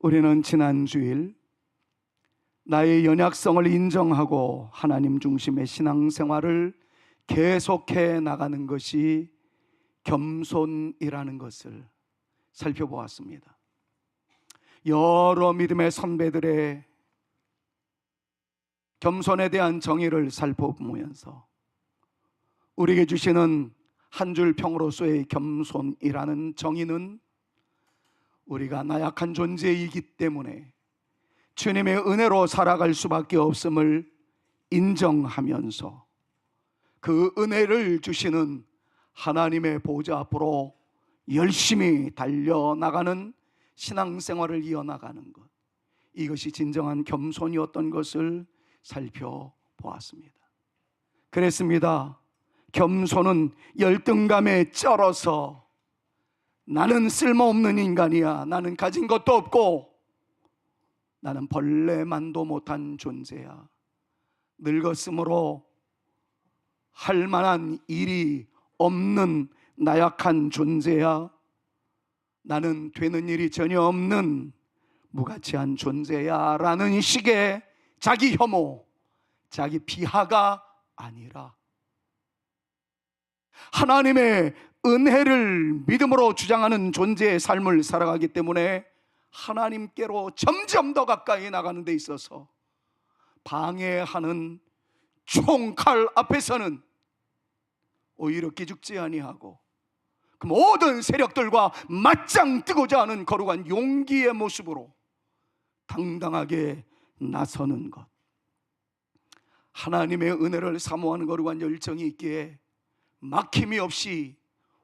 우리는 지난 주일 나의 연약성을 인정하고 하나님 중심의 신앙생활을 계속해 나가는 것이 겸손이라는 것을 살펴보았습니다. 여러 믿음의 선배들의 겸손에 대한 정의를 살펴보면서 우리에게 주시는 한 줄 평으로서의 겸손이라는 정의는 우리가 나약한 존재이기 때문에 주님의 은혜로 살아갈 수밖에 없음을 인정하면서 그 은혜를 주시는 하나님의 보좌 앞으로 열심히 달려나가는 신앙생활을 이어나가는 것, 이것이 진정한 겸손이었던 것을 살펴보았습니다. 그랬습니다. 겸손은 열등감에 쩔어서 나는 쓸모없는 인간이야, 나는 가진 것도 없고 나는 벌레만도 못한 존재야, 늙었으므로 할 만한 일이 없는 나약한 존재야, 나는 되는 일이 전혀 없는 무가치한 존재야 라는 식의 자기 혐오, 자기 비하가 아니라 하나님의 은혜를 믿음으로 주장하는 존재의 삶을 살아가기 때문에 하나님께로 점점 더 가까이 나가는 데 있어서 방해하는 총칼 앞에서는 오히려 기죽지 아니하고 그 모든 세력들과 맞짱 뜨고자 하는 거룩한 용기의 모습으로 당당하게 나서는 것, 하나님의 은혜를 사모하는 거룩한 열정이 있기에 막힘이 없이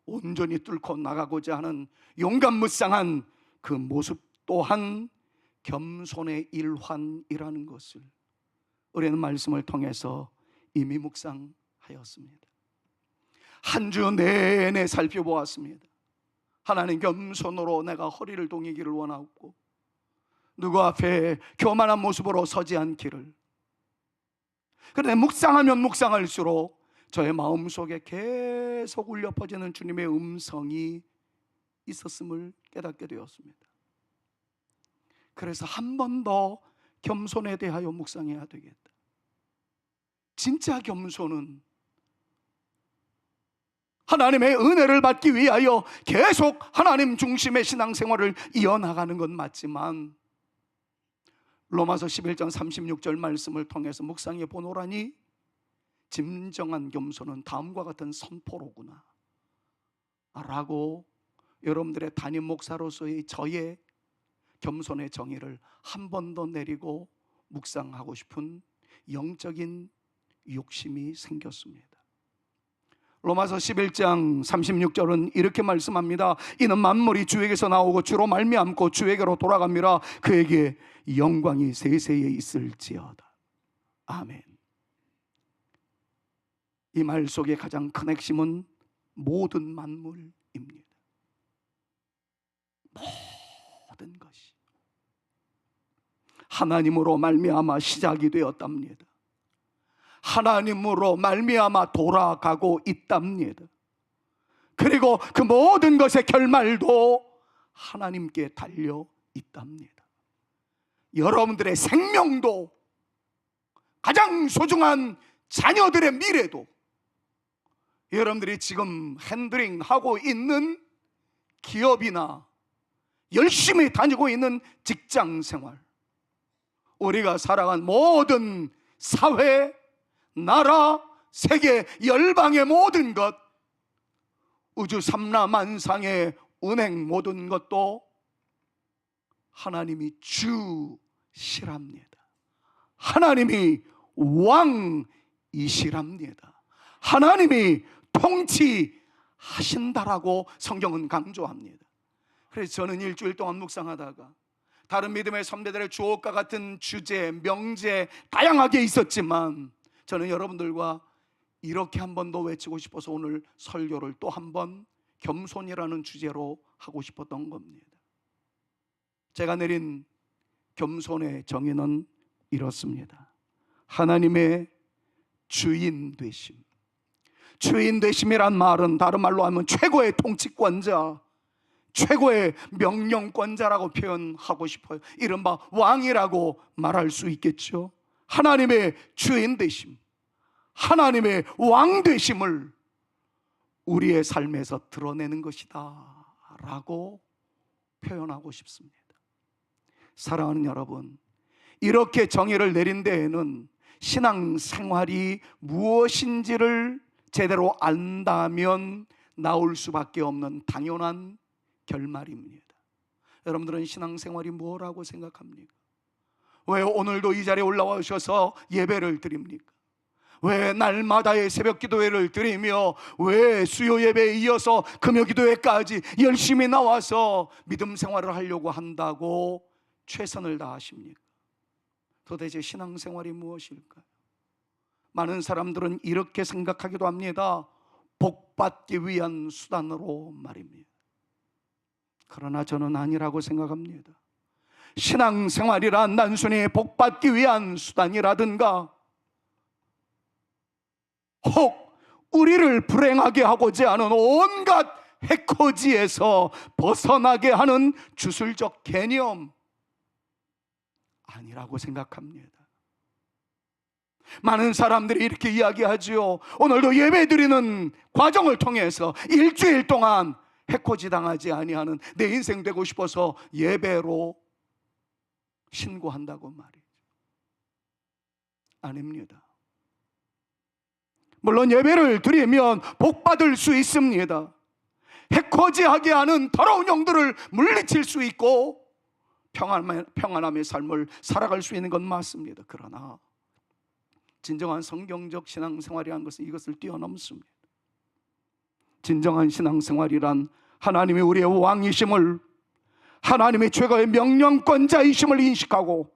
온전히 뚫고 나가고자 하는 용감무쌍한 그 모습 또한 겸손의 일환이라는 것을 우리는 말씀을 통해서 이미 묵상하였습니다. 한 주 내내 살펴보았습니다. 하나님, 겸손으로 내가 허리를 동이기를 원하고 누구 앞에 교만한 모습으로 서지 않기를. 그런데 묵상하면 묵상할수록 저의 마음속에 계속 울려 퍼지는 주님의 음성이 있었음을 깨닫게 되었습니다. 그래서 한 번 더 겸손에 대하여 묵상해야 되겠다. 진짜 겸손은 하나님의 은혜를 받기 위하여 계속 하나님 중심의 신앙생활을 이어나가는 건 맞지만 로마서 11장 36절 말씀을 통해서 묵상해 보노라니 진정한 겸손은 다음과 같은 선포로구나 라고 여러분들의 담임 목사로서의 저의 겸손의 정의를 한 번 더 내리고 묵상하고 싶은 영적인 욕심이 생겼습니다. 로마서 11장 36절은 이렇게 말씀합니다. 이는 만물이 주에게서 나오고 주로 말미암고 주에게로 돌아갑니다. 그에게 영광이 세세에 있을지어다. 아멘. 이 말 속에 가장 큰 핵심은 모든 만물입니다. 모든 것이 하나님으로 말미암아 시작이 되었답니다. 하나님으로 말미암아 돌아가고 있답니다. 그리고 그 모든 것의 결말도 하나님께 달려 있답니다. 여러분들의 생명도, 가장 소중한 자녀들의 미래도, 여러분들이 지금 핸들링하고 있는 기업이나 열심히 다니고 있는 직장생활, 우리가 살아간 모든 사회, 나라, 세계, 열방의 모든 것, 우주 삼라만상의 운행 모든 것도 하나님이 주시랍니다. 하나님이 왕이시랍니다. 하나님이 통치하신다라고 성경은 강조합니다. 그래서 저는 일주일 동안 묵상하다가 다른 믿음의 선배들의 주옥과 같은 주제, 명제 다양하게 있었지만 저는 여러분들과 이렇게 한 번 더 외치고 싶어서 오늘 설교를 또 한 번 겸손이라는 주제로 하고 싶었던 겁니다. 제가 내린 겸손의 정의는 이렇습니다. 하나님의 주인 되심. 주인 되심이란 말은 다른 말로 하면 최고의 통치권자, 최고의 명령권자라고 표현하고 싶어요. 이른바 왕이라고 말할 수 있겠죠. 하나님의 주인 되심, 하나님의 왕 되심을 우리의 삶에서 드러내는 것이다 라고 표현하고 싶습니다. 사랑하는 여러분, 이렇게 정의를 내린 데에는 신앙생활이 무엇인지를 제대로 안다면 나올 수밖에 없는 당연한 결말입니다. 여러분들은 신앙생활이 뭐라고 생각합니까? 왜 오늘도 이 자리에 올라오셔서 예배를 드립니까? 왜 날마다의 새벽 기도회를 드리며 왜 수요 예배에 이어서 금요 기도회까지 열심히 나와서 믿음 생활을 하려고 한다고 최선을 다하십니까? 도대체 신앙생활이 무엇일까요? 많은 사람들은 이렇게 생각하기도 합니다. 복받기 위한 수단으로 말입니다. 그러나 저는 아니라고 생각합니다. 신앙생활이란 단순히 복받기 위한 수단이라든가 혹 우리를 불행하게 하고자 하는 온갖 해코지에서 벗어나게 하는 주술적 개념 아니라고 생각합니다. 많은 사람들이 이렇게 이야기하지요. 오늘도 예배드리는 과정을 통해서 일주일 동안 해코지 당하지 아니하는 내 인생 되고 싶어서 예배로 신고한다고 말이죠. 아닙니다. 물론 예배를 드리면 복 받을 수 있습니다. 해코지하게 하는 더러운 영들을 물리칠 수 있고 평안함의 삶을 살아갈 수 있는 건 맞습니다. 그러나 진정한 성경적 신앙생활이라는 것은 이것을 뛰어넘습니다. 진정한 신앙생활이란 하나님이 우리의 왕이심을, 하나님의 최고의 명령권자이심을 인식하고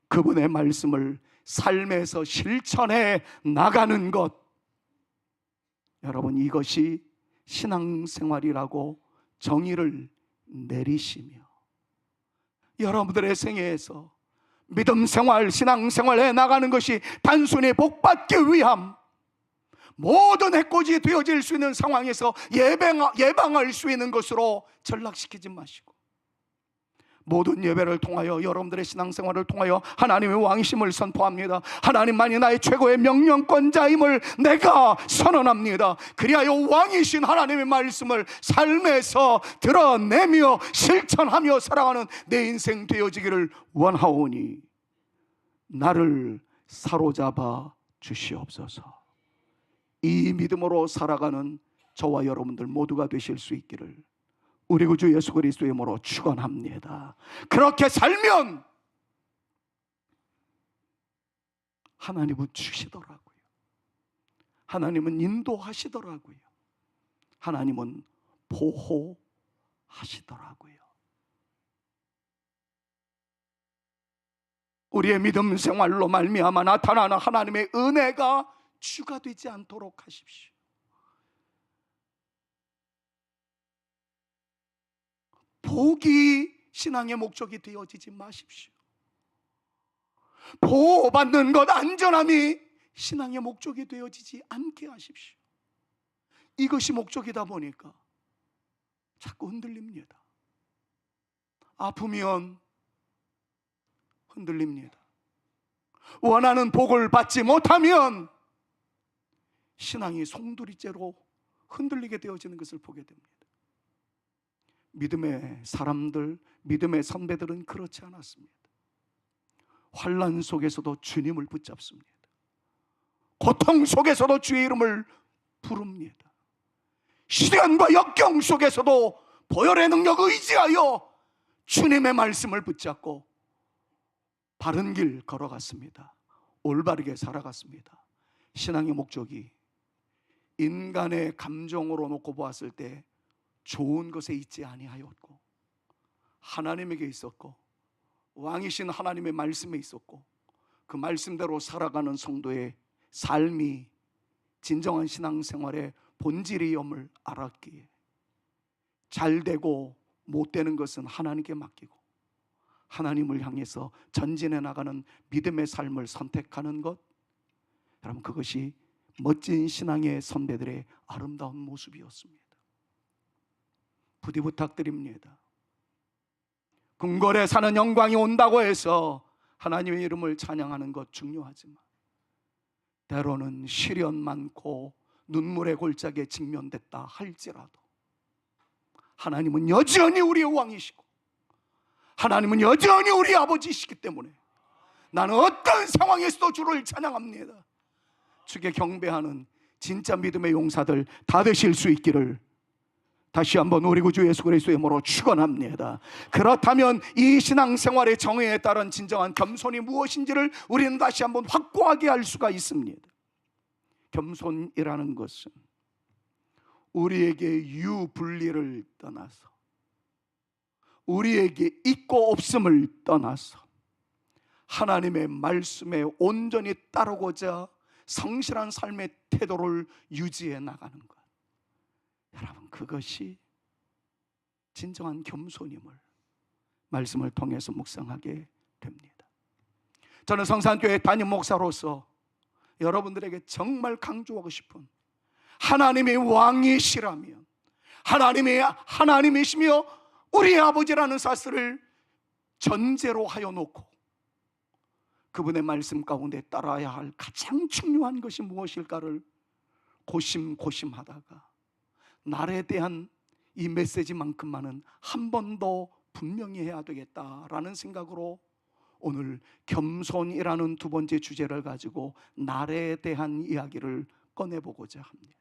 그분의 말씀을 삶에서 실천해 나가는 것, 여러분, 이것이 신앙생활이라고 정의를 내리시며 여러분들의 생애에서 믿음생활, 신앙생활에 나가는 것이 단순히 복받기 위함, 모든 해코지 되어질 수 있는 상황에서 예방할 수 있는 것으로 전락시키지 마시고 모든 예배를 통하여 여러분들의 신앙생활을 통하여 하나님의 왕이심을 선포합니다. 하나님만이 나의 최고의 명령권자임을 내가 선언합니다. 그리하여 왕이신 하나님의 말씀을 삶에서 드러내며 실천하며 살아가는 내 인생 되어지기를 원하오니 나를 사로잡아 주시옵소서. 이 믿음으로 살아가는 저와 여러분들 모두가 되실 수 있기를 우리 구주 예수 그리스도의 이름으로 축원합니다. 그렇게 살면 하나님은 주시더라고요. 하나님은 인도하시더라고요. 하나님은 보호하시더라고요. 우리의 믿음 생활로 말미암아 나타나는 하나님의 은혜가 주가 되지 않도록 하십시오. 복이 신앙의 목적이 되어지지 마십시오. 보호받는 것, 안전함이 신앙의 목적이 되어지지 않게 하십시오. 이것이 목적이다 보니까 자꾸 흔들립니다. 아프면 흔들립니다. 원하는 복을 받지 못하면 신앙이 송두리째로 흔들리게 되어지는 것을 보게 됩니다. 믿음의 사람들, 믿음의 선배들은 그렇지 않았습니다. 환난 속에서도 주님을 붙잡습니다. 고통 속에서도 주의 이름을 부릅니다. 시련과 역경 속에서도 보혈의 능력을 의지하여 주님의 말씀을 붙잡고 바른 길 걸어갔습니다. 올바르게 살아갔습니다. 신앙의 목적이 인간의 감정으로 놓고 보았을 때 좋은 것에 있지 아니하였고 하나님에게 있었고 왕이신 하나님의 말씀에 있었고 그 말씀대로 살아가는 성도의 삶이 진정한 신앙생활의 본질이옴을 알았기에 잘 되고 못 되는 것은 하나님께 맡기고 하나님을 향해서 전진해 나가는 믿음의 삶을 선택하는 것, 여러분, 그것이 멋진 신앙의 선배들의 아름다운 모습이었습니다. 부디 부탁드립니다. 궁궐에 사는 영광이 온다고 해서 하나님의 이름을 찬양하는 것 중요하지만 때로는 시련 많고 눈물의 골짜기에 직면됐다 할지라도 하나님은 여전히 우리의 왕이시고 하나님은 여전히 우리 아버지이시기 때문에 나는 어떤 상황에서도 주를 찬양합니다. 주께 경배하는 진짜 믿음의 용사들 다 되실 수 있기를 다시 한번 우리 구주 예수 그리스도의 이름으로 축원합니다. 그렇다면 이 신앙생활의 정의에 따른 진정한 겸손이 무엇인지를 우리는 다시 한번 확고하게 알 수가 있습니다. 겸손이라는 것은 우리에게 유분리를 떠나서 우리에게 있고 없음을 떠나서 하나님의 말씀에 온전히 따르고자 성실한 삶의 태도를 유지해 나가는 것, 여러분 그것이 진정한 겸손임을 말씀을 통해서 묵상하게 됩니다. 저는 성산교회 담임 목사로서 여러분들에게 정말 강조하고 싶은 하나님의 왕이시라면 하나님이시며 우리의 아버지라는 사실을 전제로 하여 놓고 그분의 말씀 가운데 따라야 할 가장 중요한 것이 무엇일까를 고심하다가 날에 대한 이 메시지만큼만은 한 번 더 분명히 해야 되겠다라는 생각으로 오늘 겸손이라는 두 번째 주제를 가지고 날에 대한 이야기를 꺼내보고자 합니다.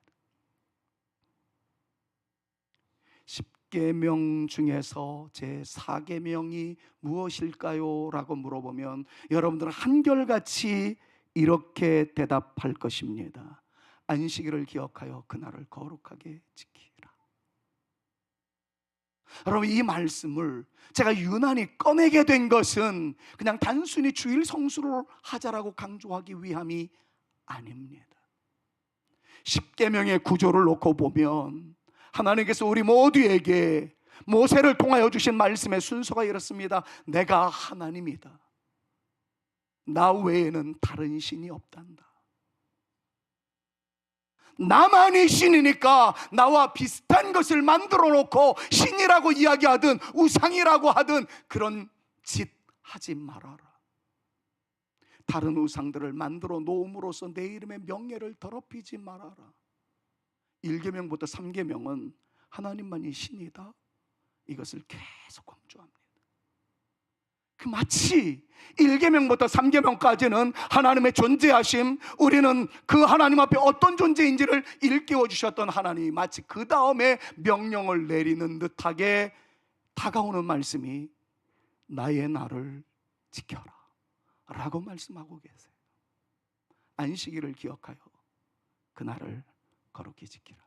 10계명 중에서 제 4계명이 무엇일까요? 라고 물어보면 여러분들은 한결같이 이렇게 대답할 것입니다. 안식일을 기억하여 그날을 거룩하게 지키라. 여러분 이 말씀을 제가 유난히 꺼내게 된 것은 그냥 단순히 주일 성수를 하자라고 강조하기 위함이 아닙니다. 10계명의 구조를 놓고 보면 하나님께서 우리 모두에게 모세를 통하여 주신 말씀의 순서가 이렇습니다. 내가 하나님이다. 나 외에는 다른 신이 없단다. 나만이 신이니까 나와 비슷한 것을 만들어 놓고 신이라고 이야기하든 우상이라고 하든 그런 짓 하지 말아라. 다른 우상들을 만들어 놓음으로써 내 이름의 명예를 더럽히지 말아라. 1계명부터 3계명은 하나님만이 신이다, 이것을 계속 강조합니다. 마치 1계명부터 3계명까지는 하나님의 존재하심, 우리는 그 하나님 앞에 어떤 존재인지를 일깨워 주셨던 하나님이 마치 그 다음에 명령을 내리는 듯하게 다가오는 말씀이 나의 날을 지켜라 라고 말씀하고 계세요. 안식일을 기억하여 그날을 거룩히 지키라.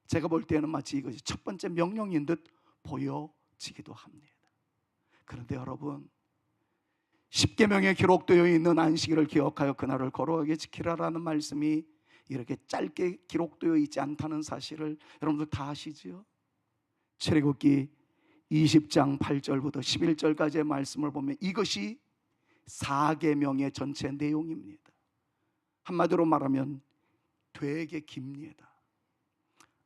제가 볼 때는 마치 이것이 첫 번째 명령인 듯 보여지기도 합니다. 그런데 여러분 10계명에 기록되어 있는 안식일을 기억하여 그날을 거룩하게 지키라라는 말씀이 이렇게 짧게 기록되어 있지 않다는 사실을 여러분들 다 아시죠? 출애굽기 20장 8절부터 11절까지의 말씀을 보면 이것이 4계명의 전체 내용입니다. 한마디로 말하면 되게 깁니다.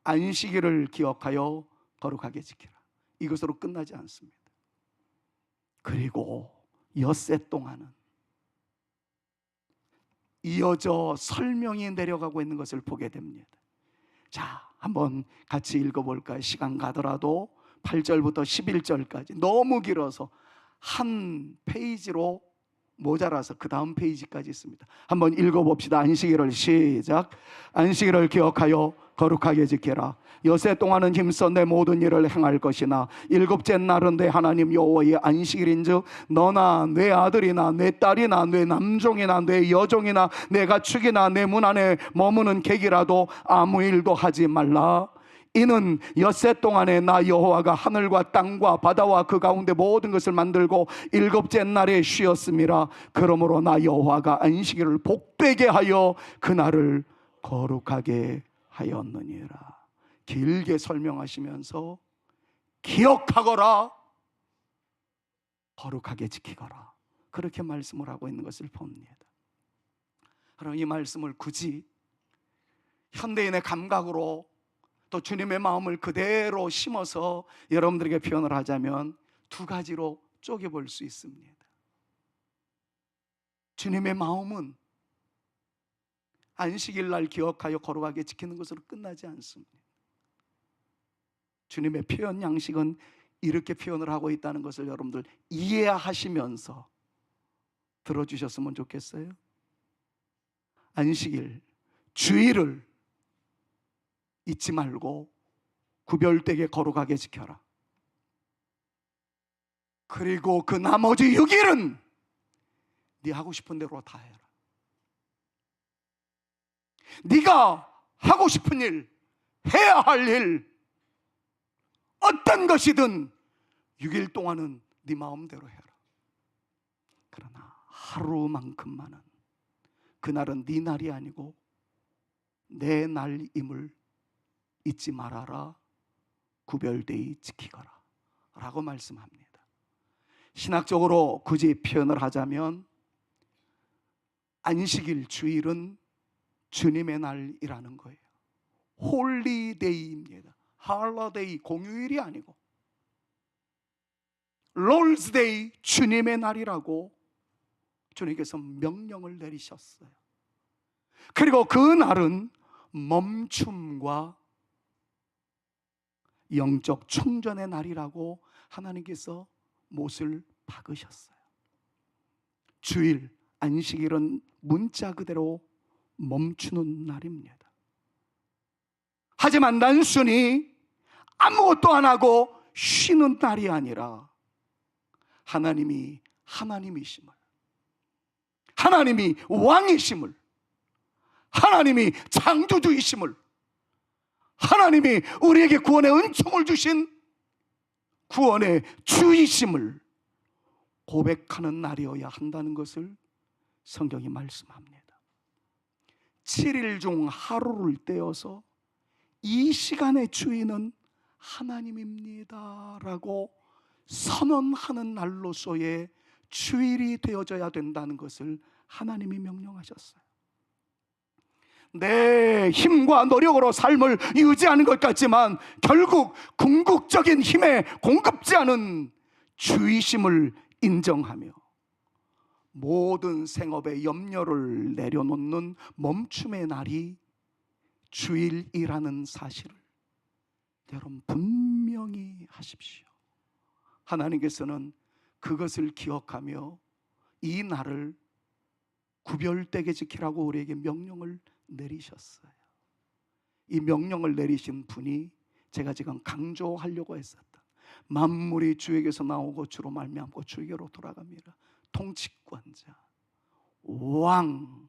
안식일을 기억하여 거룩하게 지키라, 이것으로 끝나지 않습니다. 그리고 엿새 동안은 이어져 설명이 내려가고 있는 것을 보게 됩니다. 자, 한번 같이 읽어볼까요? 시간 가더라도 8절부터 11절까지 너무 길어서 한 페이지로 모자라서 그 다음 페이지까지 있습니다. 한번 읽어봅시다. 안식일을 시작. 안식일을 기억하여 거룩하게 지켜라. 엿새 동안은 힘써 내 모든 일을 행할 것이나 일곱째 날은 내 하나님 여호와의 안식일인즉 너나 내 아들이나 내 딸이나 내 남종이나 내 여종이나 내 가축이나 내 문 안에 머무는 객이라도 아무 일도 하지 말라. 이는 엿새 동안에 나 여호와가 하늘과 땅과 바다와 그 가운데 모든 것을 만들고 일곱째 날에 쉬었음이라. 그러므로 나 여호와가 안식일을 복되게 하여 그날을 거룩하게 하였느니라. 길게 설명하시면서 기억하거라, 거룩하게 지키거라, 그렇게 말씀을 하고 있는 것을 봅니다. 그럼 이 말씀을 굳이 현대인의 감각으로 또 주님의 마음을 그대로 심어서 여러분들에게 표현을 하자면 두 가지로 쪼개볼 수 있습니다. 주님의 마음은 안식일 날 기억하여 거룩하게 지키는 것으로 끝나지 않습니다. 주님의 표현 양식은 이렇게 표현을 하고 있다는 것을 여러분들 이해하시면서 들어주셨으면 좋겠어요. 안식일, 주일을 잊지 말고 구별되게 거룩하게 지켜라. 그리고 그 나머지 6일은 네 하고 싶은 대로 다 해라. 네가 하고 싶은 일, 해야 할 일, 어떤 것이든 6일 동안은 네 마음대로 해라. 그러나 하루만큼만은 그날은 네 날이 아니고 내 날임을 잊지 말아라. 구별되이 지키거라 라고 말씀합니다. 신학적으로 굳이 표현을 하자면 안식일, 주일은 주님의 날이라는 거예요. 홀리데이입니다. 할러데이, 공휴일이 아니고 롤즈데이, 주님의 날이라고 주님께서 명령을 내리셨어요. 그리고 그 날은 멈춤과 영적 충전의 날이라고 하나님께서 못을 박으셨어요. 주일, 안식일은 문자 그대로 멈추는 날입니다. 하지만 단순히 아무것도 안 하고 쉬는 날이 아니라 하나님이 하나님이심을, 하나님이 왕이심을, 하나님이 창조주이심을, 하나님이 우리에게 구원의 은총을 주신 구원의 주이심을 고백하는 날이어야 한다는 것을 성경이 말씀합니다. 7일 중 하루를 떼어서 이 시간의 주인은 하나님입니다 라고 선언하는 날로서의 주일이 되어져야 된다는 것을 하나님이 명령하셨어요. 내 힘과 노력으로 삶을 유지하는 것 같지만 결국 궁극적인 힘에 공급지 않은 주이심을 인정하며 모든 생업에 염려를 내려놓는 멈춤의 날이 주일이라는 사실을 여러분 분명히 하십시오. 하나님께서는 그것을 기억하며 이 날을 구별되게 지키라고 우리에게 명령을 내리셨어요. 이 명령을 내리신 분이 제가 지금 강조하려고 했었다. 만물이 주에게서 나오고 주로 말미암고 주에게로 돌아갑니다. 통치권자, 왕,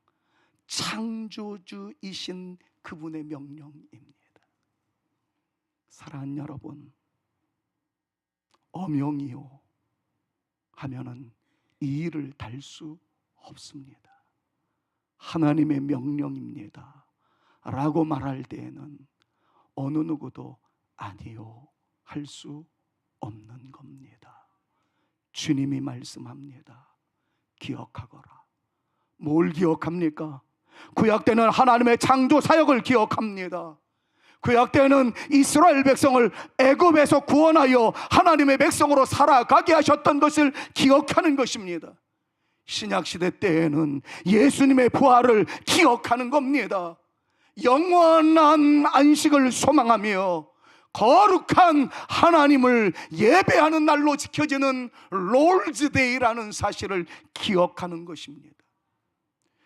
창조주이신 그분의 명령입니다. 사랑하는 여러분, 엄영이요 하면은 이 일을 달 수 없습니다. 하나님의 명령입니다 라고 말할 때에는 어느 누구도 아니요 할 수 없는 겁니다. 주님이 말씀합니다. 기억하거라. 뭘 기억합니까? 구약 때는 하나님의 창조 사역을 기억합니다. 구약 때는 이스라엘 백성을 애굽에서 구원하여 하나님의 백성으로 살아가게 하셨던 것을 기억하는 것입니다. 신약 시대 때에는 예수님의 부활을 기억하는 겁니다. 영원한 안식을 소망하며 거룩한 하나님을 예배하는 날로 지켜지는 롤즈데이라는 사실을 기억하는 것입니다.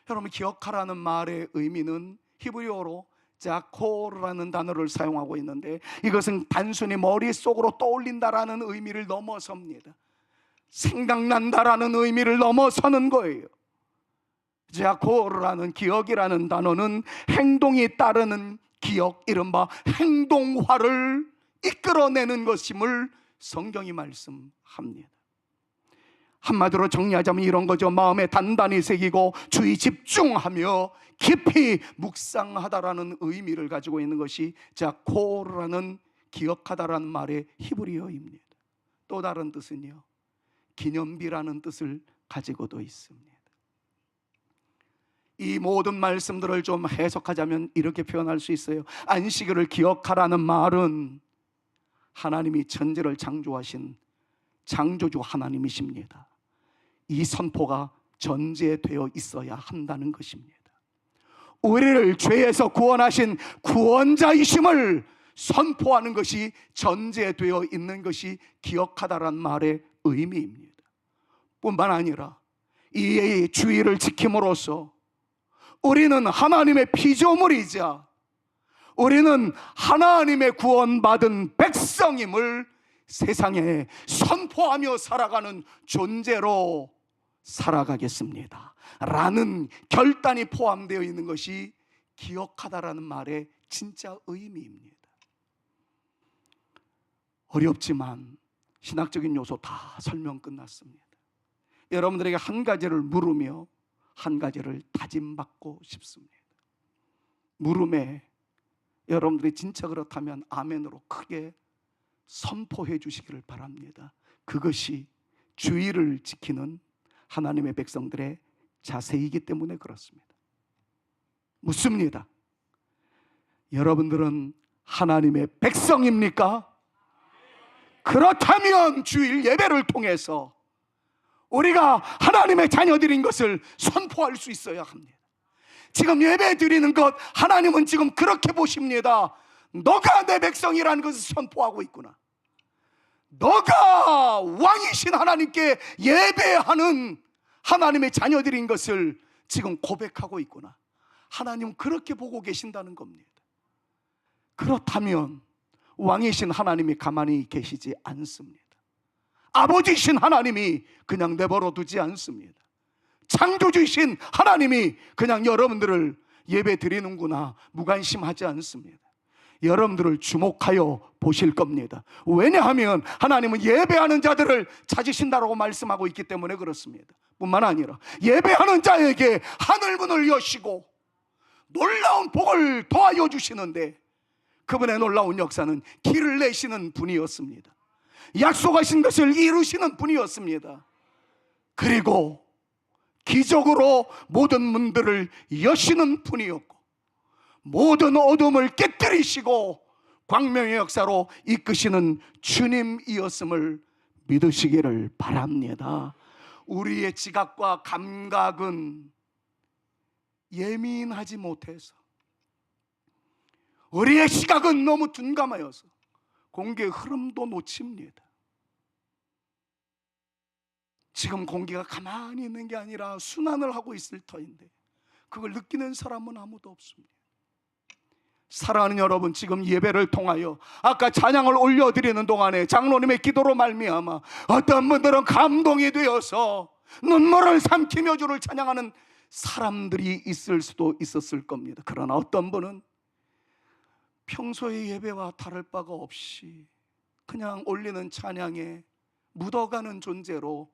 여러분, 기억하라는 말의 의미는 히브리어로 자코라는 단어를 사용하고 있는데 이것은 단순히 머릿속으로 떠올린다라는 의미를 넘어섭니다. 생각난다라는 의미를 넘어서는 거예요. 자코라는 기억이라는 단어는 행동이 따르는 기억, 이른바 행동화를 이끌어내는 것임을 성경이 말씀합니다. 한마디로 정리하자면 이런 거죠. 마음에 단단히 새기고 주의 집중하며 깊이 묵상하다라는 의미를 가지고 있는 것이 자코라는 기억하다라는 말의 히브리어입니다. 또 다른 뜻은요, 기념비라는 뜻을 가지고도 있습니다. 이 모든 말씀들을 좀 해석하자면 이렇게 표현할 수 있어요. 안식일을 기억하라는 말은 하나님이 천지를 창조하신 창조주 하나님이십니다. 이 선포가 전제되어 있어야 한다는 것입니다. 우리를 죄에서 구원하신 구원자이심을 선포하는 것이 전제되어 있는 것이 기억하다란 말의 의미입니다. 뿐만 아니라 이 주의를 지킴으로써 우리는 하나님의 피조물이자 우리는 하나님의 구원받은 백성임을 세상에 선포하며 살아가는 존재로 살아가겠습니다 라는 결단이 포함되어 있는 것이 기억하다라는 말의 진짜 의미입니다. 어렵지만 신학적인 요소 다 설명 끝났습니다. 여러분들에게 한 가지를 물으며 한 가지를 다짐받고 싶습니다. 물음에 여러분들이 진짜 그렇다면 아멘으로 크게 선포해 주시기를 바랍니다. 그것이 주의를 지키는 하나님의 백성들의 자세이기 때문에 그렇습니다. 묻습니다. 여러분들은 하나님의 백성입니까? 그렇다면 주일 예배를 통해서 우리가 하나님의 자녀들인 것을 선포할 수 있어야 합니다. 지금 예배 드리는 것 하나님은 지금 그렇게 보십니다. 너가 내 백성이라는 것을 선포하고 있구나. 너가 왕이신 하나님께 예배하는 하나님의 자녀들인 것을 지금 고백하고 있구나. 하나님은 그렇게 보고 계신다는 겁니다. 그렇다면 왕이신 하나님이 가만히 계시지 않습니다. 아버지신 하나님이 그냥 내버려 두지 않습니다. 창조주신 하나님이 그냥 여러분들을 예배 드리는구나 무관심하지 않습니다. 여러분들을 주목하여 보실 겁니다. 왜냐하면 하나님은 예배하는 자들을 찾으신다고 말씀하고 있기 때문에 그렇습니다. 뿐만 아니라 예배하는 자에게 하늘문을 여시고 놀라운 복을 더하여 주시는데, 그분의 놀라운 역사는 길을 내시는 분이었습니다. 약속하신 것을 이루시는 분이었습니다. 그리고 기적으로 모든 문들을 여시는 분이었고 모든 어둠을 깨뜨리시고 광명의 역사로 이끄시는 주님이었음을 믿으시기를 바랍니다. 우리의 지각과 감각은 예민하지 못해서, 우리의 시각은 너무 둔감하여서 공기의 흐름도 놓칩니다. 지금 공기가 가만히 있는 게 아니라 순환을 하고 있을 터인데 그걸 느끼는 사람은 아무도 없습니다. 사랑하는 여러분, 지금 예배를 통하여 아까 찬양을 올려드리는 동안에 장로님의 기도로 말미암아 어떤 분들은 감동이 되어서 눈물을 삼키며 주를 찬양하는 사람들이 있을 수도 있었을 겁니다. 그러나 어떤 분은 평소의 예배와 다를 바가 없이 그냥 올리는 찬양에 묻어가는 존재로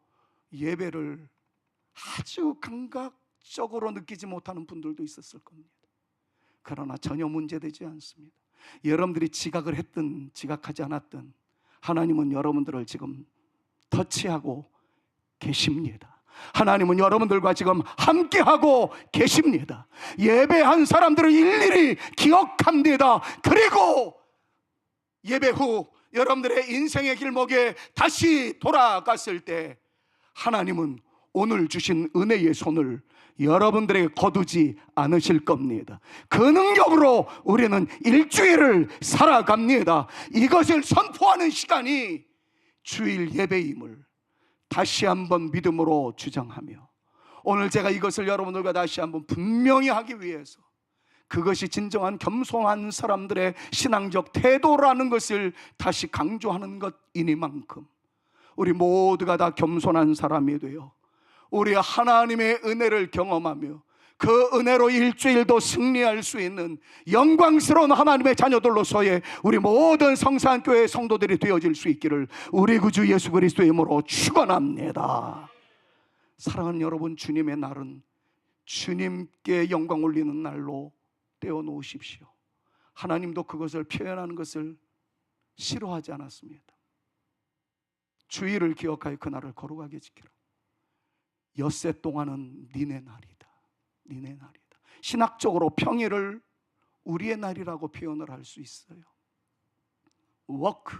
예배를 아주 감각적으로 느끼지 못하는 분들도 있었을 겁니다. 그러나 전혀 문제되지 않습니다. 여러분들이 지각을 했든 지각하지 않았든 하나님은 여러분들을 지금 터치하고 계십니다. 하나님은 여러분들과 지금 함께하고 계십니다. 예배한 사람들을 일일이 기억합니다. 그리고 예배 후 여러분들의 인생의 길목에 다시 돌아갔을 때 하나님은 오늘 주신 은혜의 손을 여러분들에게 거두지 않으실 겁니다. 그 능력으로 우리는 일주일을 살아갑니다. 이것을 선포하는 시간이 주일 예배임을 다시 한번 믿음으로 주장하며, 오늘 제가 이것을 여러분들과 다시 한번 분명히 하기 위해서, 그것이 진정한 겸손한 사람들의 신앙적 태도라는 것을 다시 강조하는 것이니만큼 우리 모두가 다 겸손한 사람이 되어 우리 하나님의 은혜를 경험하며 그 은혜로 일주일도 승리할 수 있는 영광스러운 하나님의 자녀들로서의 우리 모든 성산교회 성도들이 되어질 수 있기를 우리 구주 예수 그리스도의 이름으로 축원합니다. 사랑하는 여러분, 주님의 날은 주님께 영광 올리는 날로 떼어놓으십시오. 하나님도 그것을 표현하는 것을 싫어하지 않았습니다. 주일을 기억하여 그날을 거룩하게 지키라. 엿새 동안은 니네 날이다. 니네 날이다. 신학적으로 평일을 우리의 날이라고 표현을 할 수 있어요. work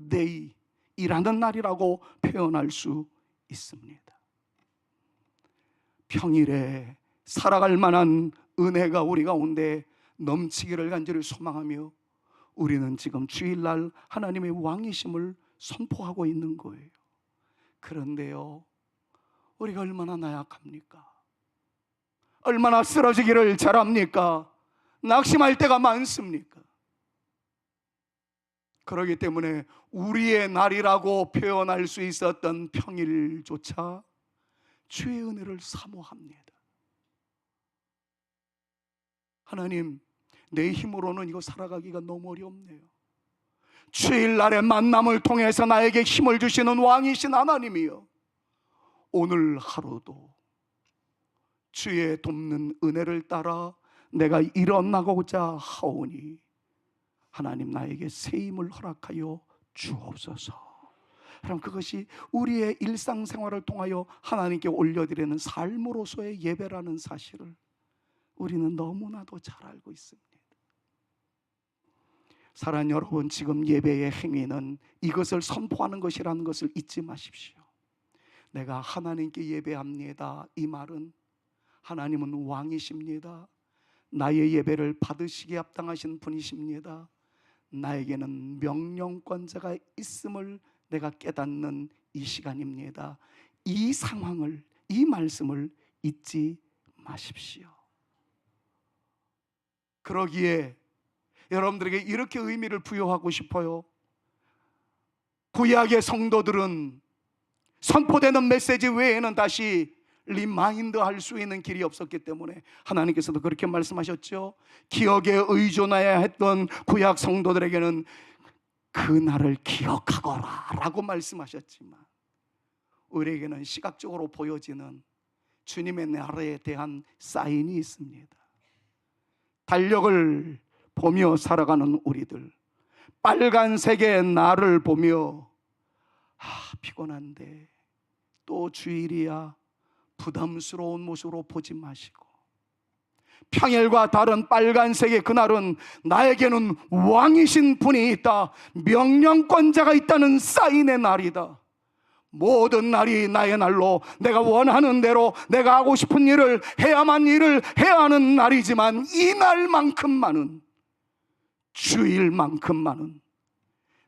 day, 일하는 날이라고 표현할 수 있습니다. 평일에 살아갈 만한 은혜가 우리 가운데 넘치기를 간절히 소망하며 우리는 지금 주일날 하나님의 왕이심을 선포하고 있는 거예요. 그런데요, 우리가 얼마나 나약합니까? 얼마나 쓰러지기를 잘합니까? 낙심할 때가 많습니까? 그렇기 때문에 우리의 날이라고 표현할 수 있었던 평일조차 주의 은혜를 사모합니다. 하나님, 내 힘으로는 이거 살아가기가 너무 어렵네요. 주일날의 만남을 통해서 나에게 힘을 주시는 왕이신 하나님이여, 오늘 하루도 주의 돕는 은혜를 따라 내가 일어나고자 하오니 하나님 나에게 새 힘을 허락하여 주옵소서. 그럼 그것이 우리의 일상생활을 통하여 하나님께 올려드리는 삶으로서의 예배라는 사실을 우리는 너무나도 잘 알고 있습니다. 사랑하는 여러분, 지금 예배의 행위는 이것을 선포하는 것이라는 것을 잊지 마십시오. 내가 하나님께 예배합니다, 이 말은 하나님은 왕이십니다. 나의 예배를 받으시기에 합당하신 분이십니다. 나에게는 명령권자가 있음을 내가 깨닫는 이 시간입니다. 이 상황을, 이 말씀을 잊지 마십시오. 그러기에 여러분들에게 이렇게 의미를 부여하고 싶어요. 구약의 성도들은 선포되는 메시지 외에는 다시 리마인드 할 수 있는 길이 없었기 때문에 하나님께서도 그렇게 말씀하셨죠. 기억에 의존해야 했던 구약 성도들에게는 그날을 기억하거라 라고 말씀하셨지만, 우리에게는 시각적으로 보여지는 주님의 나라에 대한 사인이 있습니다. 달력을 보며 살아가는 우리들, 빨간색의 날을 보며 피곤한데 또 주일이야, 부담스러운 모습으로 보지 마시고, 평일과 다른 빨간색의 그날은 나에게는 왕이신 분이 있다, 명령권자가 있다는 사인의 날이다. 모든 날이 나의 날로 내가 원하는 대로 내가 하고 싶은 일을, 해야만 일을 해야 하는 날이지만, 이 날만큼만은, 주일만큼만은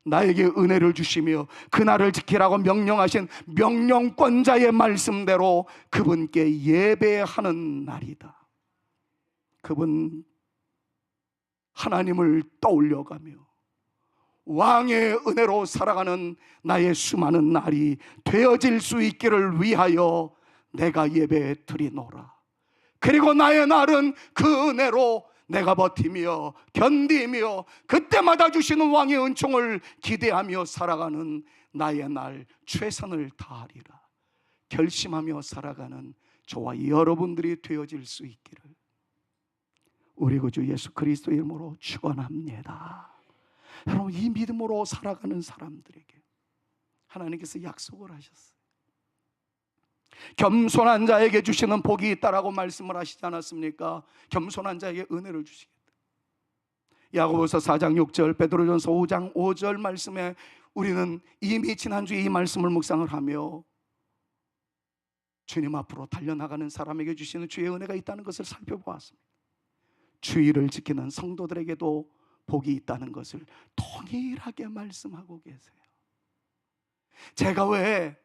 나에게 은혜를 주시며 그날을 지키라고 명령하신 명령권자의 말씀대로 그분께 예배하는 날이다. 그분 하나님을 떠올려가며 왕의 은혜로 살아가는 나의 수많은 날이 되어질 수 있기를 위하여 내가 예배 드리노라. 그리고 나의 날은 그 은혜로 내가 버티며 견디며 그때마다 주시는 왕의 은총을 기대하며 살아가는 나의 날 최선을 다하리라 결심하며 살아가는 저와 여러분들이 되어질 수 있기를 우리 구주 예수 그리스도의 이름으로 축원합니다. 여러분, 이 믿음으로 살아가는 사람들에게 하나님께서 약속을 하셨어요. 겸손한 자에게 주시는 복이 있다라고 말씀을 하시지 않았습니까? 겸손한 자에게 은혜를 주시겠다. 야고보서 4장 6절, 베드로전서 5장 5절 말씀에 우리는 이미 지난주에 이 말씀을 묵상을 하며 주님 앞으로 달려나가는 사람에게 주시는 주의 은혜가 있다는 것을 살펴보았습니다. 주의를 지키는 성도들에게도 복이 있다는 것을 동일하게 말씀하고 계세요. 제가 왜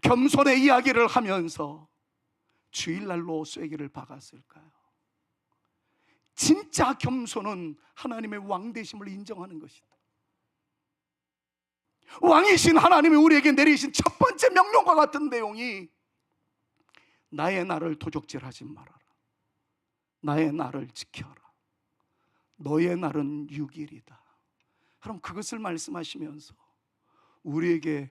겸손의 이야기를 하면서 주일날로 쐐기를 박았을까요? 진짜 겸손은 하나님의 왕되심을 인정하는 것이다. 왕이신 하나님이 우리에게 내리신 첫 번째 명령과 같은 내용이 나의 날을 도적질하지 말아라, 나의 날을 지켜라, 너의 날은 6일이다. 그럼 그것을 말씀하시면서 우리에게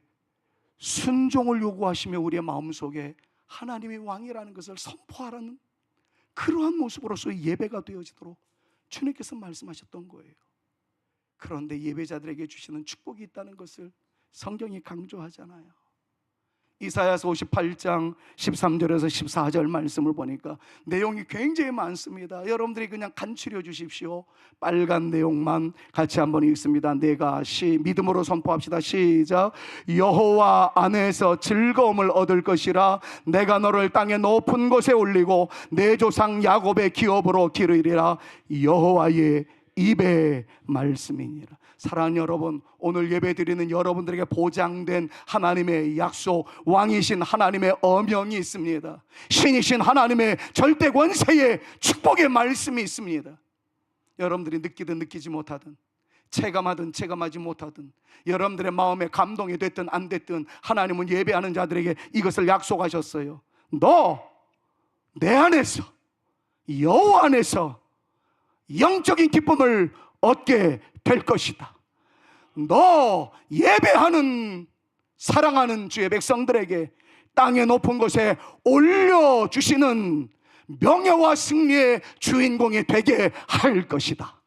순종을 요구하시며 우리의 마음속에 하나님이 왕이라는 것을 선포하라는 그러한 모습으로서 예배가 되어지도록 주님께서 말씀하셨던 거예요. 그런데 예배자들에게 주시는 축복이 있다는 것을 성경이 강조하잖아요. 이사야서 58장 13절에서 14절 말씀을 보니까 내용이 굉장히 많습니다. 여러분들이 그냥 간추려 주십시오. 빨간 내용만 같이 한번 읽습니다. 내가 믿음으로 선포합시다. 시작. 여호와 안에서 즐거움을 얻을 것이라. 내가 너를 땅의 높은 곳에 올리고 내 조상 야곱의 기업으로 기르리라. 여호와의 입의 말씀이니라. 사랑하는 여러분, 오늘 예배드리는 여러분들에게 보장된 하나님의 약속, 왕이신 하나님의 어명이 있습니다. 신이신 하나님의 절대 권세의 축복의 말씀이 있습니다. 여러분들이 느끼든 느끼지 못하든, 체감하든 체감하지 못하든, 여러분들의 마음에 감동이 됐든 안 됐든 하나님은 예배하는 자들에게 이것을 약속하셨어요. 너 내 안에서, 여호와 안에서 영적인 기쁨을 얻게 될 것이다. 너 예배하는 사랑하는 주의 백성들에게 땅의 높은 곳에 올려주시는 명예와 승리의 주인공이 되게 할 것이다.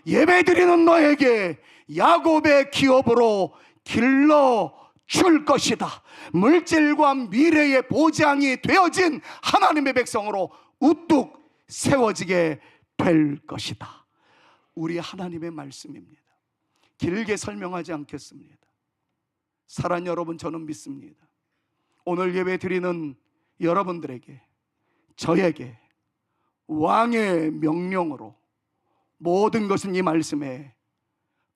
예배드리는 너에게 야곱의 기업으로 길러줄 것이다. 물질과 미래의 보장이 되어진 하나님의 백성으로 우뚝 세워지게 될 것이다. 우리 하나님의 말씀입니다. 길게 설명하지 않겠습니다. 사랑하는 여러분, 저는 믿습니다. 오늘 예배 드리는 여러분들에게, 저에게 왕의 명령으로 모든 것은 이 말씀에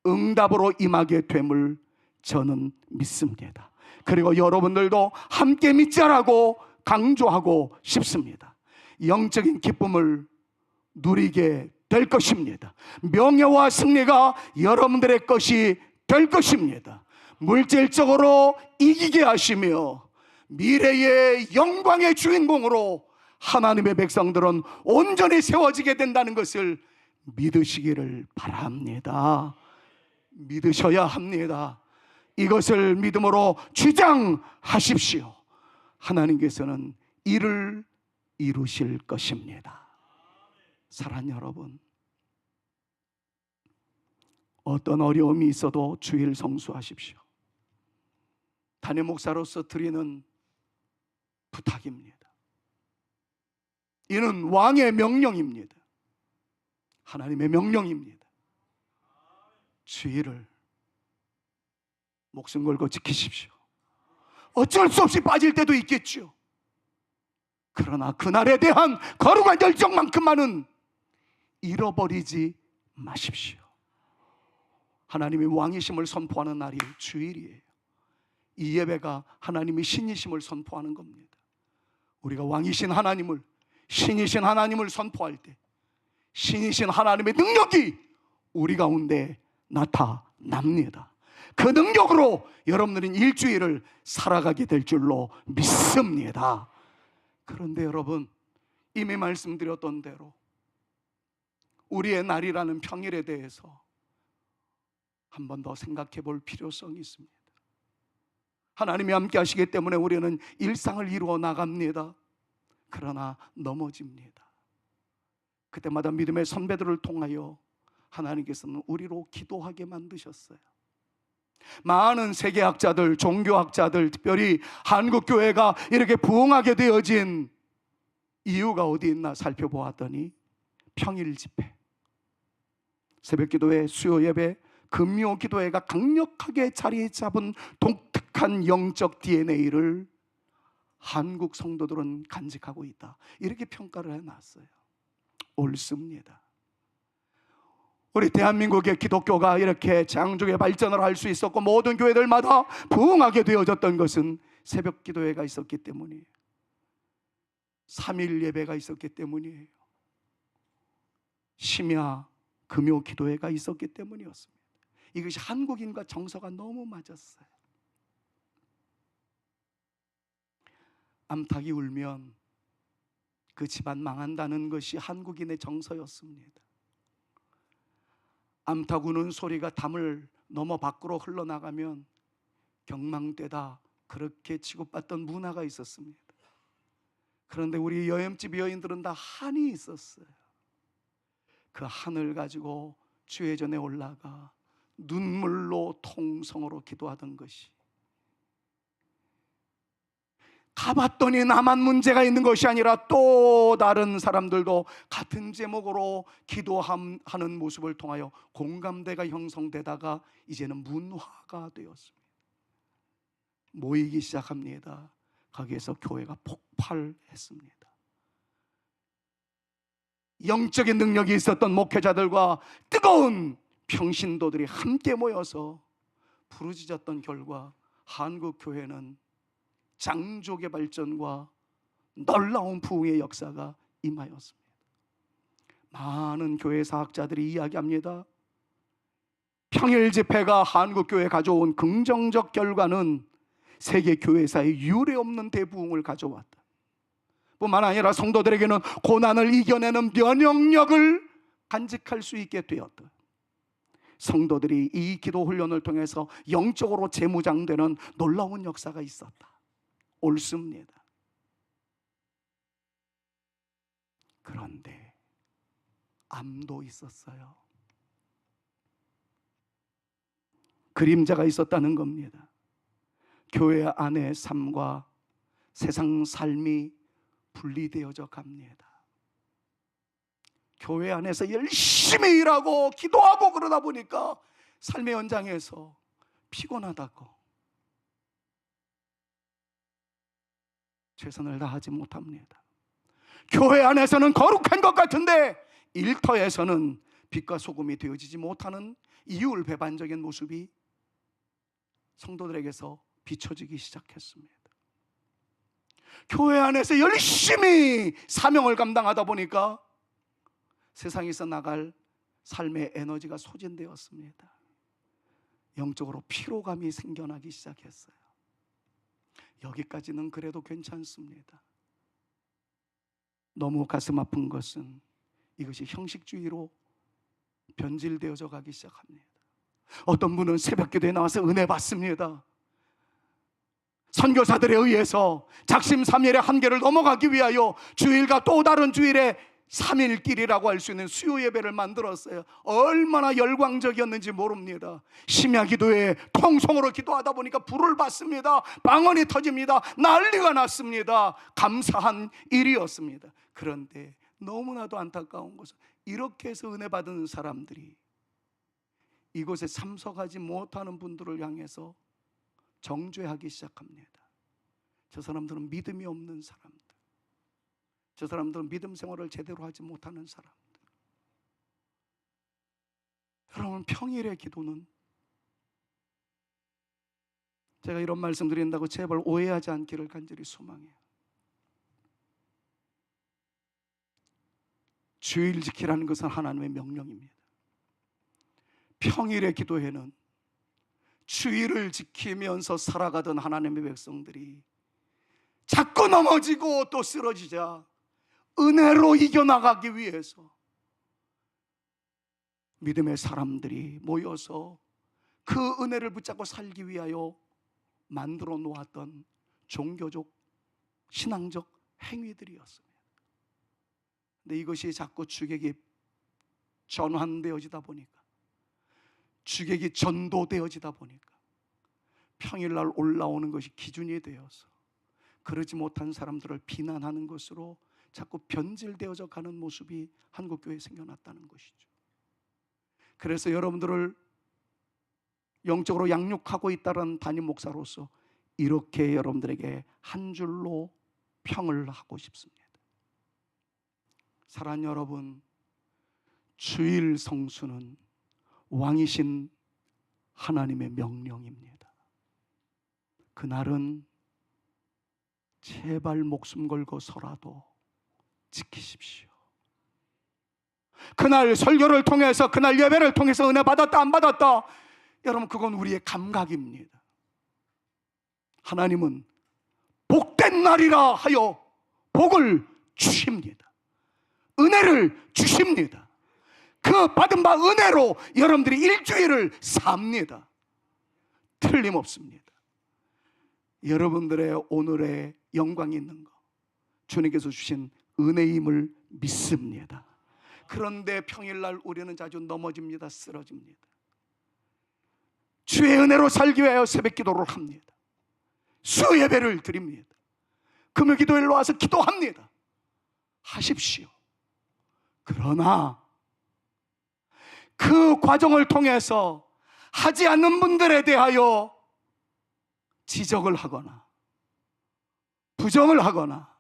응답으로 임하게 됨을 저는 믿습니다. 그리고 여러분들도 함께 믿자라고 강조하고 싶습니다. 영적인 기쁨을 누리게 될 것입니다. 명예와 승리가 여러분들의 것이 될 것입니다. 물질적으로 이기게 하시며 미래의 영광의 주인공으로 하나님의 백성들은 온전히 세워지게 된다는 것을 믿으시기를 바랍니다. 믿으셔야 합니다. 이것을 믿음으로 주장하십시오. 하나님께서는 이를 이루실 것입니다. 사랑하는 여러분, 어떤 어려움이 있어도 주일 성수하십시오. 담임 목사로서 드리는 부탁입니다. 이는 왕의 명령입니다. 하나님의 명령입니다. 주일을 목숨 걸고 지키십시오. 어쩔 수 없이 빠질 때도 있겠죠. 그러나 그날에 대한 거룩한 열정만큼만은 잃어버리지 마십시오. 하나님의 왕이심을 선포하는 날이 주일이에요. 이 예배가 하나님의 신이심을 선포하는 겁니다. 우리가 왕이신 하나님을, 신이신 하나님을 선포할 때 신이신 하나님의 능력이 우리 가운데 나타납니다. 그 능력으로 여러분들은 일주일을 살아가게 될 줄로 믿습니다. 그런데 여러분, 이미 말씀드렸던 대로 우리의 날이라는 평일에 대해서 한 번 더 생각해 볼 필요성이 있습니다. 하나님이 함께 하시기 때문에 우리는 일상을 이루어 나갑니다. 그러나 넘어집니다. 그때마다 믿음의 선배들을 통하여 하나님께서는 우리로 기도하게 만드셨어요. 많은 세계학자들, 종교학자들, 특별히 한국교회가 이렇게 부흥하게 되어진 이유가 어디 있나 살펴보았더니 평일 집회, 새벽기도회, 수요예배, 금요기도회가 강력하게 자리 잡은 독특한 영적 DNA를 한국 성도들은 간직하고 있다, 이렇게 평가를 해놨어요. 옳습니다. 우리 대한민국의 기독교가 이렇게 장족의 발전을 할 수 있었고 모든 교회들마다 부흥하게 되어졌던 것은 새벽 기도회가 있었기 때문이에요. 3일 예배가 있었기 때문이에요. 심야 금요 기도회가 있었기 때문이었습니다. 이것이 한국인과 정서가 너무 맞았어요. 암탉이 울면 그 집안 망한다는 것이 한국인의 정서였습니다. 암탉 우는 소리가 담을 넘어 밖으로 흘러나가면 경망되다, 그렇게 취급받던 문화가 있었습니다. 그런데 우리 여염집 여인들은 다 한이 있었어요. 그 한을 가지고 주의 전에 올라가 눈물로 통성으로 기도하던 것이 가봤더니 나만 문제가 있는 것이 아니라 또 다른 사람들도 같은 제목으로 기도하는 모습을 통하여 공감대가 형성되다가 이제는 문화가 되었습니다. 모이기 시작합니다. 거기에서 교회가 폭발했습니다. 영적인 능력이 있었던 목회자들과 뜨거운 평신도들이 함께 모여서 부르짖었던 결과 한국 교회는 장족의 발전과 놀라운 부흥의 역사가 임하였습니다. 많은 교회 사학자들이 이야기합니다. 평일 집회가 한국 교회에 가져온 긍정적 결과는 세계 교회사에 유례없는 대부흥을 가져왔다. 뿐만 아니라 성도들에게는 고난을 이겨내는 면역력을 간직할 수 있게 되었다. 성도들이 이 기도 훈련을 통해서 영적으로 재무장되는 놀라운 역사가 있었다. 옳습니다. 그런데 암도 있었어요. 그림자가 있었다는 겁니다. 교회 안의 삶과 세상 삶이 분리되어져 갑니다. 교회 안에서 열심히 일하고 기도하고 그러다 보니까 삶의 현장에서 피곤하다고, 최선을 다하지 못합니다. 교회 안에서는 거룩한 것 같은데 일터에서는 빛과 소금이 되어지지 못하는 이율배반적인 모습이 성도들에게서 비춰지기 시작했습니다. 교회 안에서 열심히 사명을 감당하다 보니까 세상에서 나갈 삶의 에너지가 소진되었습니다. 영적으로 피로감이 생겨나기 시작했어요. 여기까지는 그래도 괜찮습니다. 너무 가슴 아픈 것은 이것이 형식주의로 변질되어져 가기 시작합니다. 어떤 분은 새벽기도에 나와서 은혜 받습니다. 선교사들에 의해서 작심삼일의 한계를 넘어가기 위하여 주일과 또 다른 주일에 3일길이라고 할 수 있는 수요 예배를 만들었어요. 얼마나 열광적이었는지 모릅니다. 심야 기도에 통성으로 기도하다 보니까 불을 받습니다. 방언이 터집니다. 난리가 났습니다. 감사한 일이었습니다. 그런데 너무나도 안타까운 것은 이렇게 해서 은혜 받은 사람들이 이곳에 참석하지 못하는 분들을 향해서 정죄하기 시작합니다. 저 사람들은 믿음이 없는 사람들, 저 사람들은 믿음 생활을 제대로 하지 못하는 사람들. 여러분, 평일의 기도는, 제가 이런 말씀 드린다고 제발 오해하지 않기를 간절히 소망해요. 주일 지키라는 것은 하나님의 명령입니다. 평일의 기도회는 주일을 지키면서 살아가던 하나님의 백성들이 자꾸 넘어지고 또 쓰러지자 은혜로 이겨나가기 위해서 믿음의 사람들이 모여서 그 은혜를 붙잡고 살기 위하여 만들어 놓았던 종교적, 신앙적 행위들이었습니다. 근데 이것이 자꾸 주객이 전환되어지다 보니까, 주객이 전도되어지다 보니까 평일날 올라오는 것이 기준이 되어서 그러지 못한 사람들을 비난하는 것으로 자꾸 변질되어져 가는 모습이 한국교회에 생겨났다는 것이죠. 그래서 여러분들을 영적으로 양육하고 있다는 담임 목사로서 이렇게 여러분들에게 한 줄로 평을 하고 싶습니다. 사랑하는 여러분, 주일 성수는 왕이신 하나님의 명령입니다. 그날은 제발 목숨 걸고서라도 지키십시오. 그날 설교를 통해서, 그날 예배를 통해서 은혜 받았다 안 받았다, 여러분 그건 우리의 감각입니다. 하나님은 복된 날이라 하여 복을 주십니다. 은혜를 주십니다. 그 받은 바 은혜로 여러분들이 일주일을 삽니다. 틀림없습니다. 여러분들의 오늘의 영광이 있는 것, 주님께서 주신 은혜임을 믿습니다. 그런데 평일날 우리는 자주 넘어집니다. 쓰러집니다. 주의 은혜로 살기 위하여 새벽 기도를 합니다. 수예배를 드립니다. 금요기도회로 와서 기도합니다. 하십시오. 그러나 그 과정을 통해서 하지 않는 분들에 대하여 지적을 하거나 부정을 하거나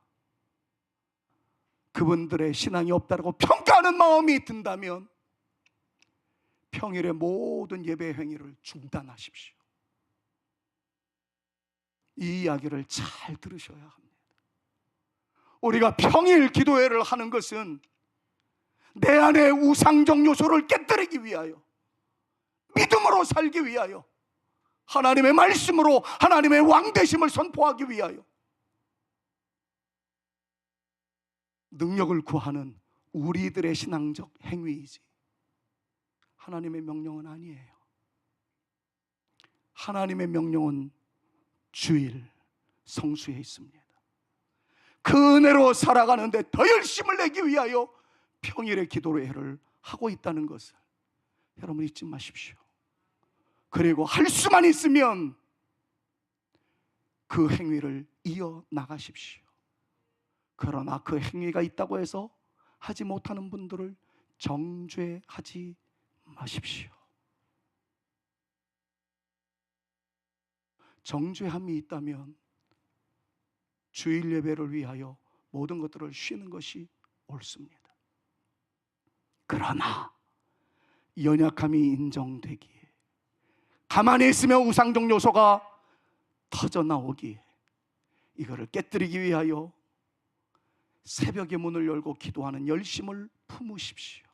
그분들의 신앙이 없다고 평가하는 마음이 든다면 평일의 모든 예배 행위를 중단하십시오. 이 이야기를 잘 들으셔야 합니다. 우리가 평일 기도회를 하는 것은 내 안의 우상적 요소를 깨뜨리기 위하여, 믿음으로 살기 위하여, 하나님의 말씀으로 하나님의 왕되심을 선포하기 위하여 능력을 구하는 우리들의 신앙적 행위이지 하나님의 명령은 아니에요. 하나님의 명령은 주일 성수에 있습니다. 그 은혜로 살아가는데 더 열심을 내기 위하여 평일의 기도회를 하고 있다는 것을 여러분 잊지 마십시오. 그리고 할 수만 있으면 그 행위를 이어나가십시오. 그러나 그 행위가 있다고 해서 하지 못하는 분들을 정죄하지 마십시오. 정죄함이 있다면 주일 예배를 위하여 모든 것들을 쉬는 것이 옳습니다. 그러나 연약함이 인정되기에, 가만히 있으면 우상적 요소가 터져나오기에 이거를 깨뜨리기 위하여 새벽에 문을 열고 기도하는 열심을 품으십시오.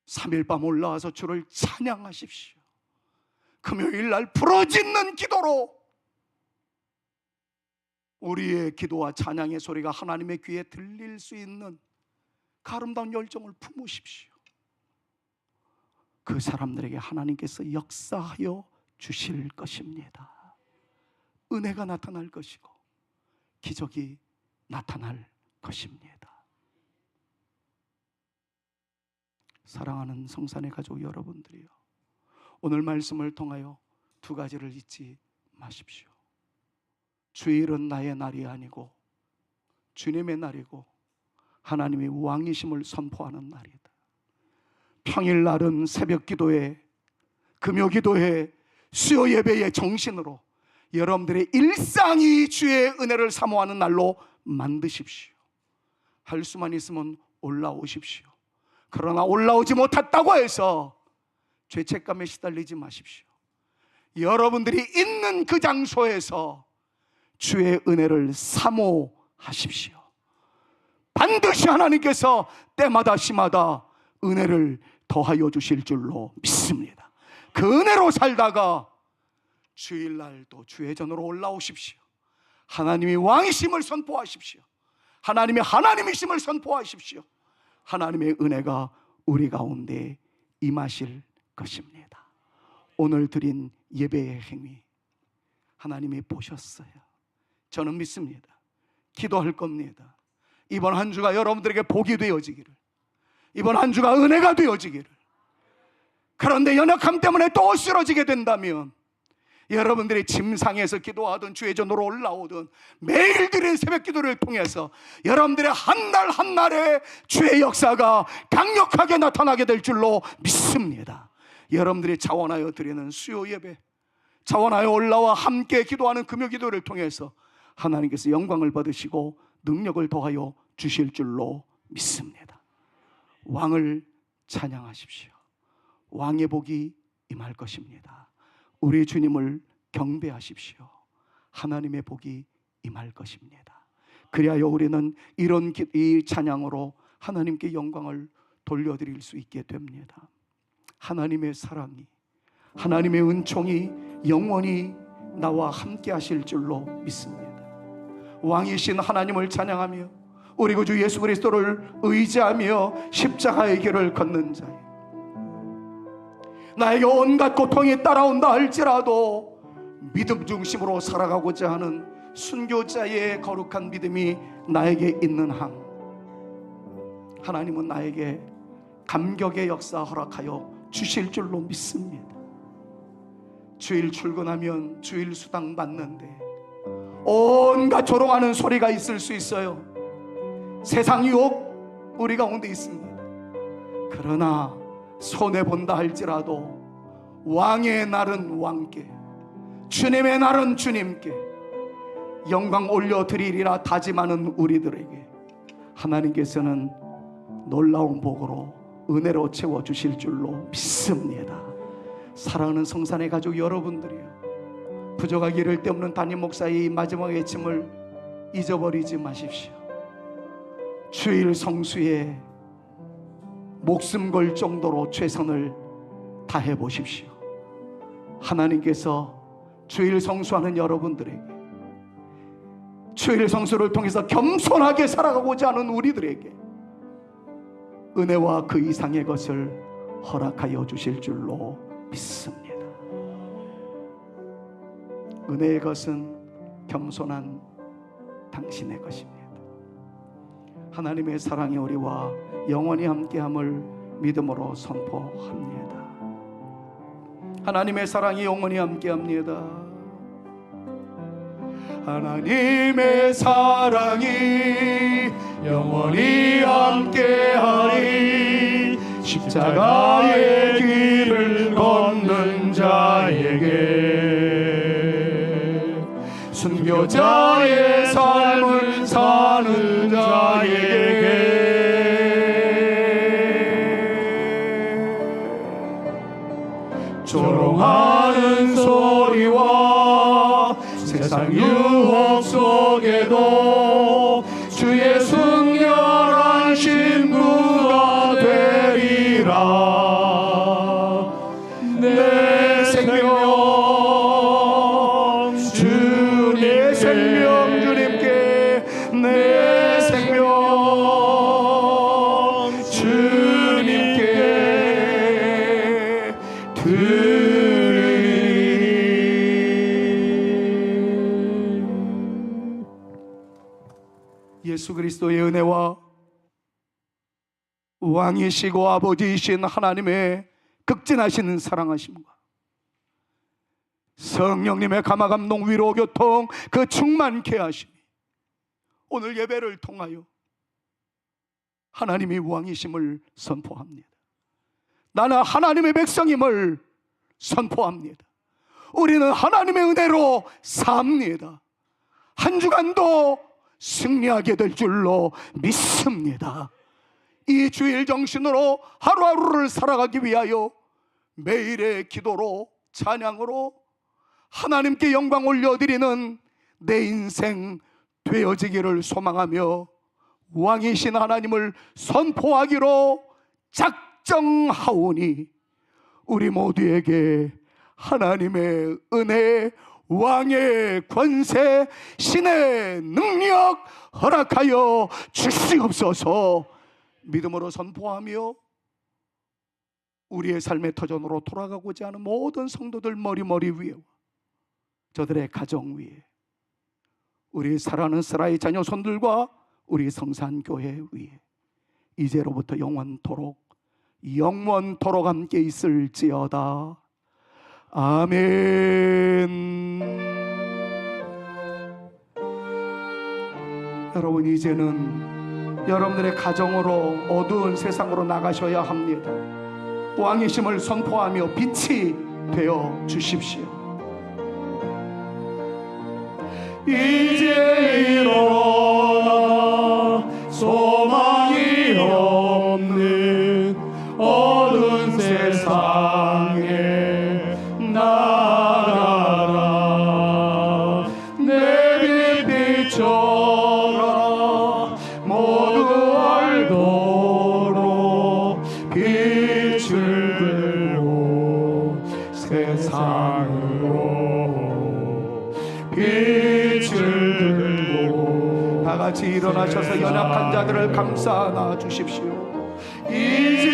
3일 밤 올라와서 주를 찬양하십시오. 금요일 날 부르짖는 기도로 우리의 기도와 찬양의 소리가 하나님의 귀에 들릴 수 있는 그 아름다운 열정을 품으십시오. 그 사람들에게 하나님께서 역사하여 주실 것입니다. 은혜가 나타날 것이고 기적이 나타날 것입니다. 사랑하는 성산의 가족 여러분들이요, 오늘 말씀을 통하여 두 가지를 잊지 마십시오. 주일은 나의 날이 아니고 주님의 날이고 하나님의 왕이심을 선포하는 날이다. 평일날은 새벽 기도회, 금요 기도회, 수요 예배의 정신으로 여러분들의 일상이 주의 은혜를 사모하는 날로 만드십시오. 할 수만 있으면 올라오십시오. 그러나 올라오지 못했다고 해서 죄책감에 시달리지 마십시오. 여러분들이 있는 그 장소에서 주의 은혜를 사모하십시오. 반드시 하나님께서 때마다 시마다 은혜를 더하여 주실 줄로 믿습니다. 그 은혜로 살다가 주일날도 주의 전으로 올라오십시오. 하나님이 왕이심을 선포하십시오. 하나님의 하나님이심을 선포하십시오. 하나님의 은혜가 우리 가운데 임하실 것입니다. 오늘 드린 예배의 행위 하나님이 보셨어요. 저는 믿습니다. 기도할 겁니다. 이번 한 주가 여러분들에게 복이 되어지기를, 이번 한 주가 은혜가 되어지기를. 그런데 연약함 때문에 또 쓰러지게 된다면 여러분들이 침상에서 기도하든 주의 전으로 올라오든 매일 드리는 새벽 기도를 통해서 여러분들의 한 날 한 날의 주의 역사가 강력하게 나타나게 될 줄로 믿습니다. 여러분들이 자원하여 드리는 수요 예배, 자원하여 올라와 함께 기도하는 금요 기도를 통해서 하나님께서 영광을 받으시고 능력을 더하여 주실 줄로 믿습니다. 왕을 찬양하십시오. 왕의 복이 임할 것입니다. 우리 주님을 경배하십시오. 하나님의 복이 임할 것입니다. 그리하여 우리는 이런 이 찬양으로 하나님께 영광을 돌려드릴 수 있게 됩니다. 하나님의 사랑이, 하나님의 은총이 영원히 나와 함께 하실 줄로 믿습니다. 왕이신 하나님을 찬양하며 우리 구주 예수 그리스도를 의지하며 십자가의 길을 걷는 자여, 나에게 온갖 고통이 따라온다 할지라도 믿음 중심으로 살아가고자 하는 순교자의 거룩한 믿음이 나에게 있는 한, 하나님은 나에게 감격의 역사 허락하여 주실 줄로 믿습니다. 주일 출근하면 주일 수당 받는데 온갖 조롱하는 소리가 있을 수 있어요. 세상 유혹 우리 가운데 있습니다. 그러나 손해본다 할지라도 왕의 날은 왕께, 주님의 날은 주님께 영광 올려드리리라 다짐하는 우리들에게 하나님께서는 놀라운 복으로 은혜로 채워주실 줄로 믿습니다. 사랑하는 성산의 가족 여러분들이요, 부족하기 이를 데 없는 담임 목사의 이 마지막 외침을 잊어버리지 마십시오. 주일 성수에 목숨 걸 정도로 최선을 다해 보십시오. 하나님께서 주일 성수하는 여러분들에게, 주일 성수를 통해서 겸손하게 살아가고자 하는 우리들에게 은혜와 그 이상의 것을 허락하여 주실 줄로 믿습니다. 은혜의 것은 겸손한 당신의 것입니다. 하나님의 사랑이 우리와 영원히 함께함을 믿음으로 선포합니다. 하나님의 사랑이 영원히 함께합니다. 하나님의 사랑이 영원히 함께하리. 십자가의 길을 걷는 자에게, 순교자의 삶을 사는 자에게 조롱하는 소리와 세상 유혹 속에도 주의 순결한 신부가 되리라. 내 생명 주님께, 내 생명 주님께 드리리. 예수 그리스도의 은혜와 왕이시고 아버지이신 하나님의 극진하신 사랑하심과 성령님의 감화감동 위로 교통 그 충만케 하심이 오늘 예배를 통하여 하나님이 왕이심을 선포합니다. 나는 하나님의 백성임을 선포합니다. 우리는 하나님의 은혜로 삽니다. 한 주간도 승리하게 될 줄로 믿습니다. 이 주일 정신으로 하루하루를 살아가기 위하여 매일의 기도로, 찬양으로 하나님께 영광 올려드리는 내 인생 되어지기를 소망하며 왕이신 하나님을 선포하기로 작정하오니 우리 모두에게 하나님의 은혜, 왕의 권세, 신의 능력 허락하여 주시옵소서. 믿음으로 선포하며 우리의 삶의 터전으로 돌아가고자 하는 모든 성도들 머리 위에, 저들의 가정 위에, 우리 사랑하는 스라의 자녀손들과 우리 성산교회 위에 이제로부터 영원토록 함께 있을지어다. 아멘. 여러분, 이제는 여러분들의 가정으로 어두운 세상으로 나가셔야 합니다. 왕이심을 선포하며 빛이 되어 주십시오. 이제 일어나 소망이 없는 어두운 세상에 나가라. 내 빛 비춰라. 모두 알도록 빛을 들고 세상으로 빛을 들고. 다 같이 일어나셔서 연약한 자들을 감싸 안아 주십시오. 이제